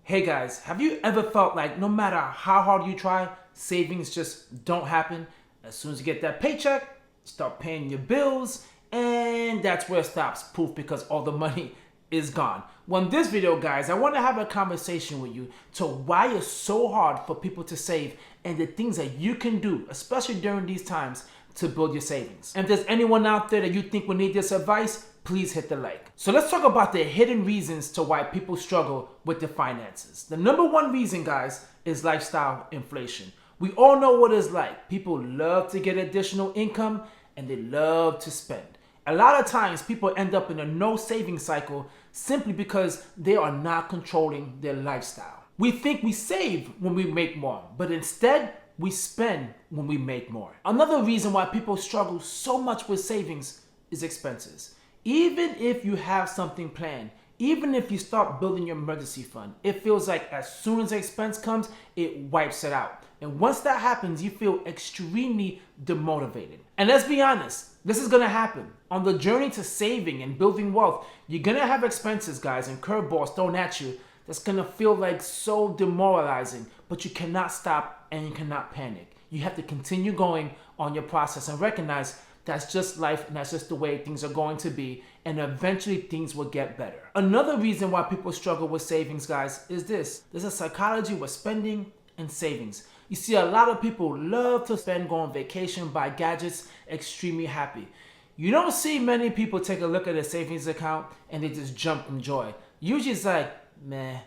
Hey guys, have you ever felt like no matter how hard you try, savings just don't happen? As soon as you get that paycheck, you start paying your bills, and that's where it stops, poof, because all the money is gone. Well, in this video, guys, I want to have a conversation with you to why it's so hard for people to save and the things that you can do, especially during these times, to build your savings. And if there's anyone out there that you think will need this advice, please hit the like. So let's talk about the hidden reasons to why people struggle with their finances. The number one reason, guys, is lifestyle inflation. We all know what it's like. People love to get additional income and they love to spend. A lot of times people end up in a no saving cycle simply because they are not controlling their lifestyle. We think we save when we make more, but instead we spend when we make more. Another reason why people struggle so much with savings is expenses. Even if you have something planned, even if you start building your emergency fund, it feels like as soon as the expense comes, it wipes it out. And once that happens, you feel extremely demotivated. And let's be honest, this is gonna happen. On the journey to saving and building wealth, you're gonna have expenses, guys, and curveballs thrown at you that's gonna feel like so demoralizing, but you cannot stop and you cannot panic. You have to continue going on your process and recognize that's just life and that's just the way things are going to be, and eventually things will get better. Another reason why people struggle with savings, guys, is this. There's a psychology with spending and savings. You see, a lot of people love to spend, go on vacation, buy gadgets, extremely happy. You don't see many people take a look at their savings account and they just jump in joy. Usually it's like, meh,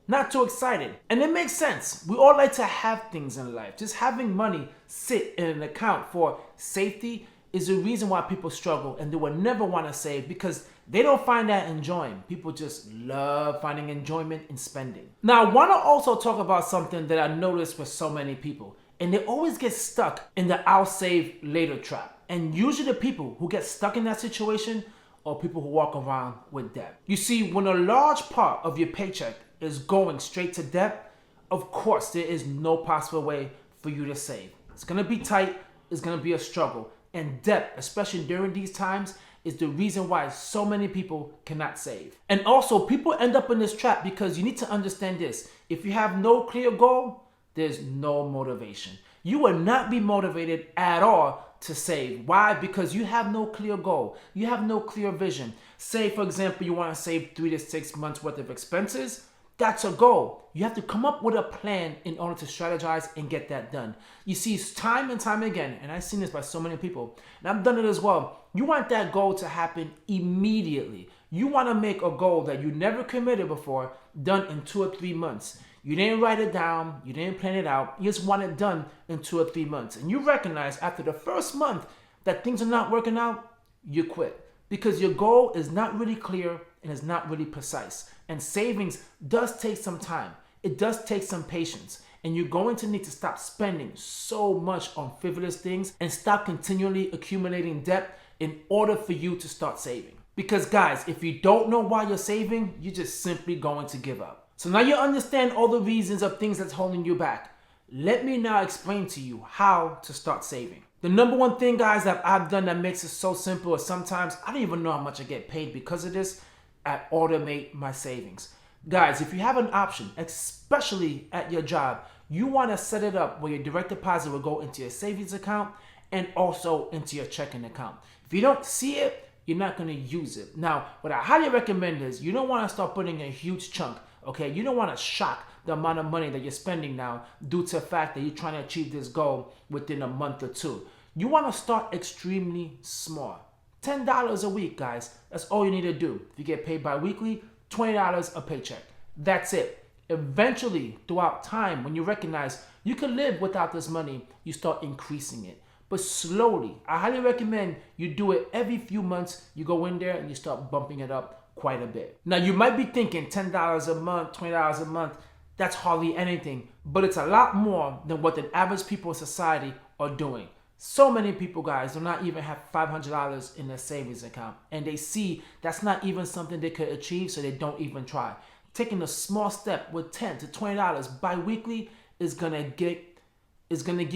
not too excited. And it makes sense. We all like to have things in life. Just having money sit in an account for safety is the reason why people struggle and they will never want to save because they don't find that enjoying. People just love finding enjoyment in spending. Now, I want to also talk about something that I noticed with so many people, and they always get stuck in the I'll save later trap. And usually the people who get stuck in that situation are people who walk around with debt. You see, when a large part of your paycheck is going straight to debt, of course, there is no possible way for you to save. It's going to be tight. It's going to be a struggle. And debt, especially during these times, is the reason why so many people cannot save. And also, people end up in this trap because you need to understand this. If you have no clear goal, there's no motivation. You will not be motivated at all to save. Why? Because you have no clear goal. You have no clear vision. Say, for example, you want to save 3 to 6 months worth of expenses. That's a goal. You have to come up with a plan in order to strategize and get that done. You see, it's time and time again, and I've seen this by so many people, and I've done it as well. You want that goal to happen immediately. You want to make a goal that you never committed before done in 2 or 3 months. You didn't write it down. You didn't plan it out. You just want it done in 2 or 3 months. And you recognize after the first month that things are not working out, you quit. Because your goal is not really clear and is not really precise. And savings does take some time. It does take some patience. And you're going to need to stop spending so much on frivolous things and stop continually accumulating debt in order for you to start saving. Because guys, if you don't know why you're saving, you're just simply going to give up. So now you understand all the reasons of things that's holding you back. Let me now explain to you how to start saving. The number one thing, guys, that I've done that makes it so simple is sometimes I don't even know how much I get paid because of this. I automate my savings. Guys, if you have an option, especially at your job, you want to set it up where your direct deposit will go into your savings account and also into your checking account. If you don't see it, you're not going to use it. Now, what I highly recommend is you don't want to start putting a huge chunk, okay? You don't want to shock the amount of money that you're spending now due to the fact that you're trying to achieve this goal within a month or two. You want to start extremely small. $10 a week, guys. That's all you need to do. If you get paid bi-weekly, $20 a paycheck. That's it. Eventually, throughout time, when you recognize you can live without this money, you start increasing it. But slowly, I highly recommend you do it every few months. You go in there and you start bumping it up quite a bit. Now, you might be thinking $10 a month, $20 a month, that's hardly anything. But it's a lot more than what the average people in society are doing. So many people, guys, do not even have $500 in their savings account. And they see that's not even something they could achieve, so they don't even try. Taking a small step with $10 to $20 bi-weekly is gonna give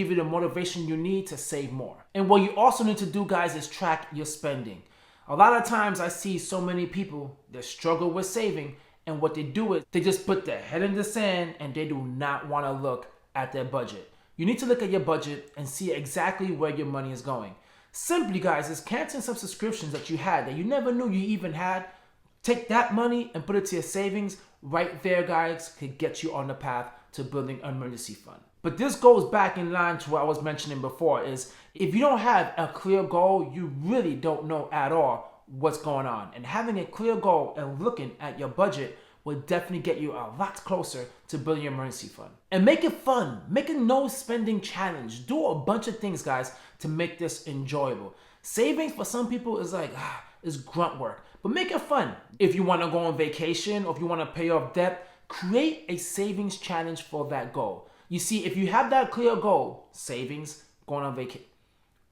you the motivation you need to save more. And what you also need to do, guys, is track your spending. A lot of times I see so many people that struggle with saving And what they do is they just put their head in the sand and they do not want to look at their budget. You need to look at your budget and see exactly where your money is going. Simply, guys, is canceling some subscriptions that you had that you never knew you even had. Take that money and put it to your savings. Right there, guys, could get you on the path to building an emergency fund. But this goes back in line to what I was mentioning before, is if you don't have a clear goal, you really don't know at all what's going on. And having a clear goal and looking at your budget will definitely get you a lot closer to building your emergency fund. And make it fun. Make a no spending challenge. Do a bunch of things, guys, to make this enjoyable. Savings for some people is like, it's grunt work. But make it fun. If you want to go on vacation or if you want to pay off debt, create a savings challenge for that goal. You see, if you have that clear goal, savings, going on vacation,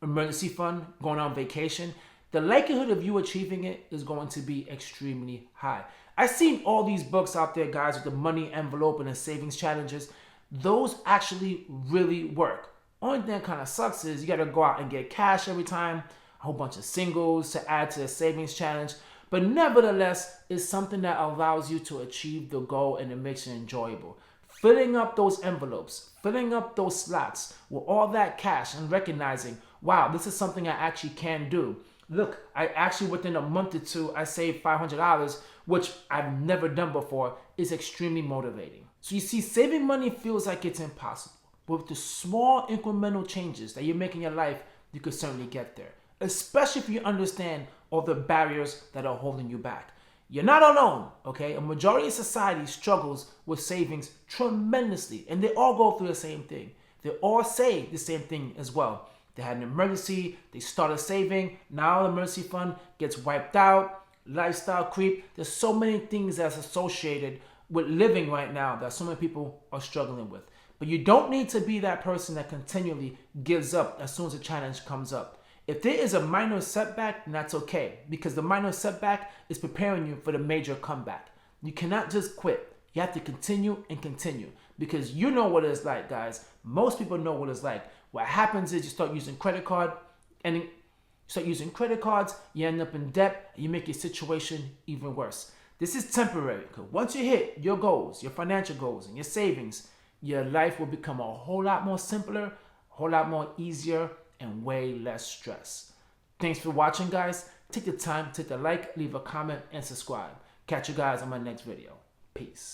emergency fund, going on vacation, the likelihood of you achieving it is going to be extremely high. I've seen all these books out there, guys, with the money envelope and the savings challenges. Those actually really work. Only thing that kind of sucks is you got to go out and get cash every time, a whole bunch of singles to add to the savings challenge. But nevertheless, it's something that allows you to achieve the goal and it makes it enjoyable. Filling up those envelopes, filling up those slots with all that cash and recognizing, wow, this is something I actually can do. Look, I actually within a month or two, I saved $500, which I've never done before, is extremely motivating. So you see, saving money feels like it's impossible. But with the small incremental changes that you make in your life, you could certainly get there. Especially if you understand all the barriers that are holding you back. You're not alone, okay? A majority of society struggles with savings tremendously, and they all go through the same thing. They all say the same thing as well. They had an emergency, they started saving, now the emergency fund gets wiped out, lifestyle creep. There's so many things that's associated with living right now that so many people are struggling with. But you don't need to be that person that continually gives up as soon as a challenge comes up. If there is a minor setback, then that's okay, because the minor setback is preparing you for the major comeback. You cannot just quit. You have to continue and continue, because you know what it's like, guys. Most people know what it's like. What happens is you start using credit cards, you end up in debt, and you make your situation even worse. This is temporary, because once you hit your goals, your financial goals, and your savings, your life will become a whole lot more simpler, a whole lot more easier, and way less stress. Thanks for watching, guys. Take the time, take the like, leave a comment, and subscribe. Catch you guys on my next video. Peace.